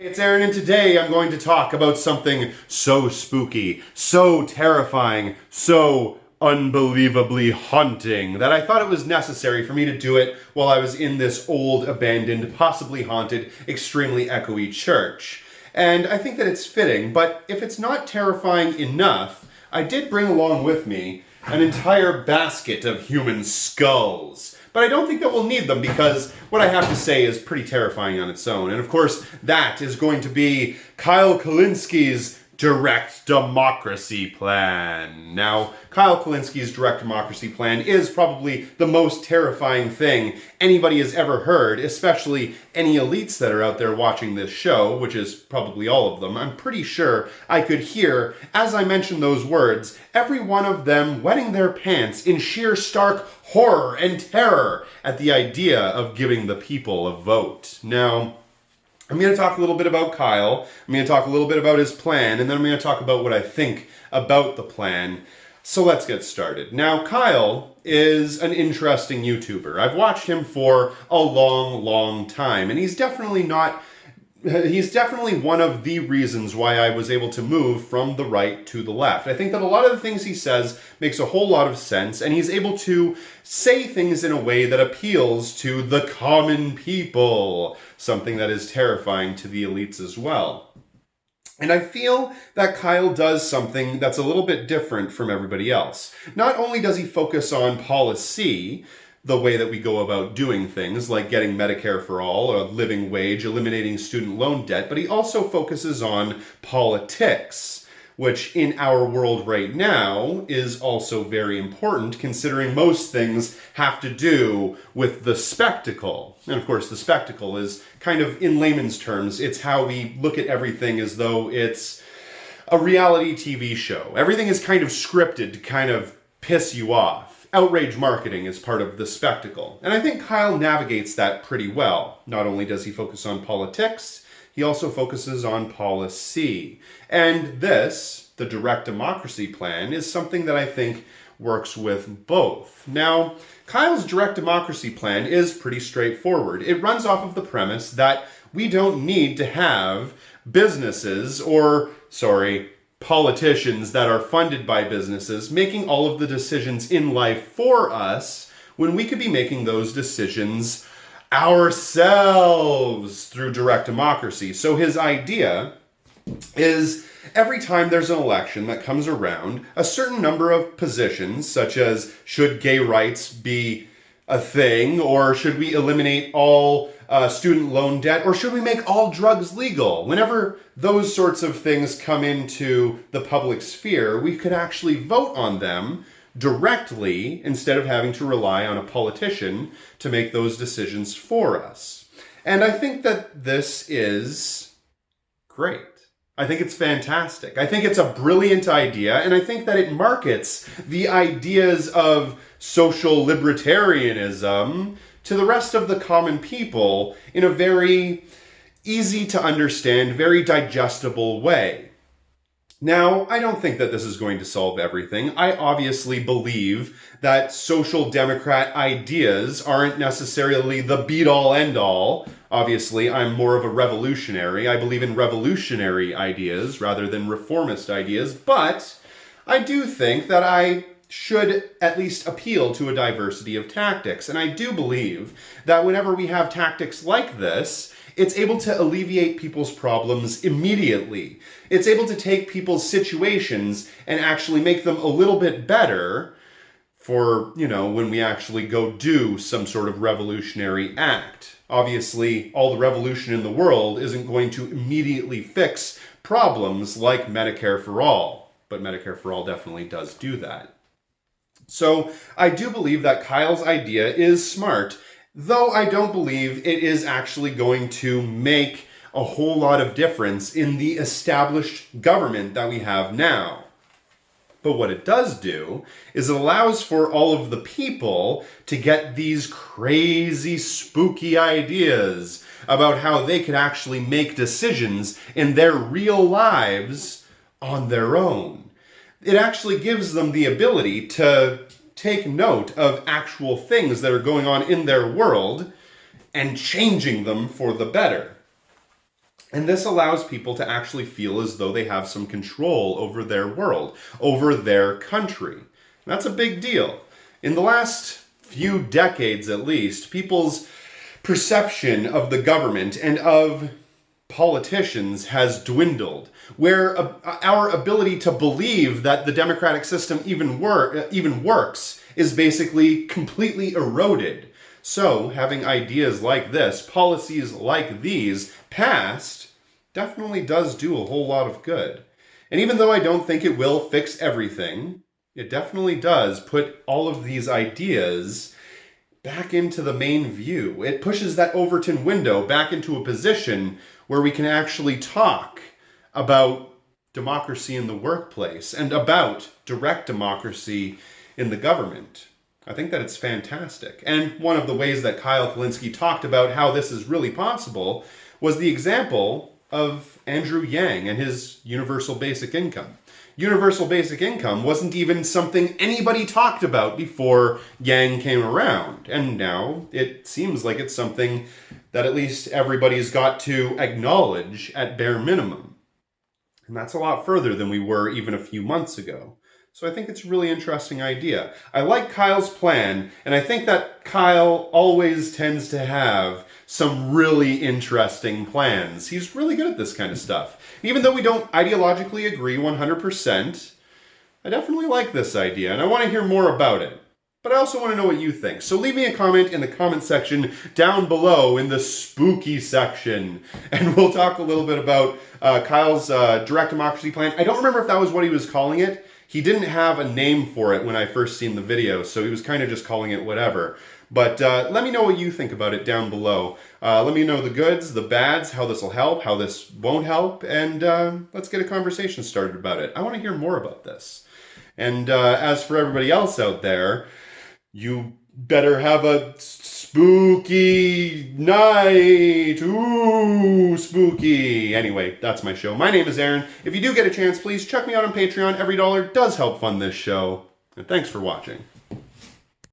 It's Aaron, and today I'm going to talk about something so spooky, so terrifying, so unbelievably haunting that I thought it was necessary for me to do it while I was in this old, abandoned, possibly haunted, extremely echoey church. And I think that it's fitting, but if it's not terrifying enough, I did bring along with me an entire basket of human skulls. But I don't think that we'll need them because what I have to say is pretty terrifying on its own. And of course, that is going to be Kyle Kulinski's direct democracy plan. Now, Kyle Kulinski's direct democracy plan is probably the most terrifying thing anybody has ever heard, especially any elites that are out there watching this show, which is probably all of them. I'm pretty sure I could hear, as I mentioned those words, every one of them wetting their pants in sheer stark horror and terror at the idea of giving the people a vote. Now, I'm going to talk a little bit about Kyle, I'm going to talk a little bit about his plan, and then I'm going to talk about what I think about the plan. So let's get started. Now, Kyle is an interesting YouTuber. I've watched him for a long time, and he's definitely one of the reasons why I was able to move from the right to the left. I think that a lot of the things he says makes a whole lot of sense, and he's able to say things in a way that appeals to the common people, something that is terrifying to the elites as well. And I feel that Kyle does something that's a little bit different from everybody else. Not only does he focus on policy, the way that we go about doing things, like getting Medicare for all, a living wage, eliminating student loan debt, but he also focuses on politics, which in our world right now is also very important, considering most things have to do with the spectacle. And of course, the spectacle is kind of, in layman's terms, it's how we look at everything as though it's a reality TV show. Everything is kind of scripted to kind of piss you off. Outrage marketing is part of the spectacle. And I think Kyle navigates that pretty well. Not only does he focus on politics, he also focuses on policy. And this, the direct democracy plan, is something that I think works with both. Now, Kyle's direct democracy plan is pretty straightforward. It runs off of the premise that we don't need to have businesses politicians that are funded by businesses making all of the decisions in life for us when we could be making those decisions ourselves through direct democracy. So his idea is every time there's an election that comes around, a certain number of positions, such as should gay rights be a thing, or should we eliminate all student loan debt, or should we make all drugs legal? Whenever those sorts of things come into the public sphere, we could actually vote on them directly instead of having to rely on a politician to make those decisions for us. And I think that this is great. I think it's fantastic. I think it's a brilliant idea, and I think that it markets the ideas of social libertarianism to the rest of the common people in a very easy to understand, very digestible way. Now, I don't think that this is going to solve everything. I obviously believe that social democrat ideas aren't necessarily the be-all end-all. Obviously, I'm more of a revolutionary. I believe in revolutionary ideas rather than reformist ideas, but I do think that I should at least appeal to a diversity of tactics. And I do believe that whenever we have tactics like this, it's able to alleviate people's problems immediately. It's able to take people's situations and actually make them a little bit better for, when we actually go do some sort of revolutionary act. Obviously, all the revolution in the world isn't going to immediately fix problems like Medicare for all, but Medicare for all definitely does do that. So I do believe that Kyle's idea is smart, though I don't believe it is actually going to make a whole lot of difference in the established government that we have now. But what it does do is it allows for all of the people to get these crazy, spooky ideas about how they could actually make decisions in their real lives on their own. It actually gives them the ability to take note of actual things that are going on in their world and changing them for the better. And this allows people to actually feel as though they have some control over their world, over their country. And that's a big deal. In the last few decades, at least, people's perception of the government and of politicians has dwindled, where our ability to believe that the democratic system even works is basically completely eroded. So, having ideas like this, policies like these, passed, definitely does do a whole lot of good. And even though I don't think it will fix everything, it definitely does put all of these ideas back into the main view. It pushes that Overton window back into a position where we can actually talk about democracy in the workplace and about direct democracy in the government. I think that it's fantastic. And one of the ways that Kyle Kulinski talked about how this is really possible was the example of Andrew Yang and his universal basic income. Universal basic income wasn't even something anybody talked about before Yang came around. And now it seems like it's something that at least everybody's got to acknowledge at bare minimum. And that's a lot further than we were even a few months ago. So I think it's a really interesting idea. I like Kyle's plan, and I think that Kyle always tends to have some really interesting plans. He's really good at this kind of stuff. Even though we don't ideologically agree 100%, I definitely like this idea, and I want to hear more about it. But I also want to know what you think. So leave me a comment in the comment section down below in the spooky section. And we'll talk a little bit about Kyle's direct democracy plan. I don't remember if that was what he was calling it. He didn't have a name for it when I first seen the video, so he was kind of just calling it whatever. But let me know what you think about it down below. Let me know the goods, the bads, how this will help, how this won't help, and let's get a conversation started about it. I want to hear more about this. And as for everybody else out there, you better have a spooky night. Ooh, spooky. Anyway, that's my show. My name is Aaron. If you do get a chance, please check me out on Patreon. Every dollar does help fund this show. And thanks for watching.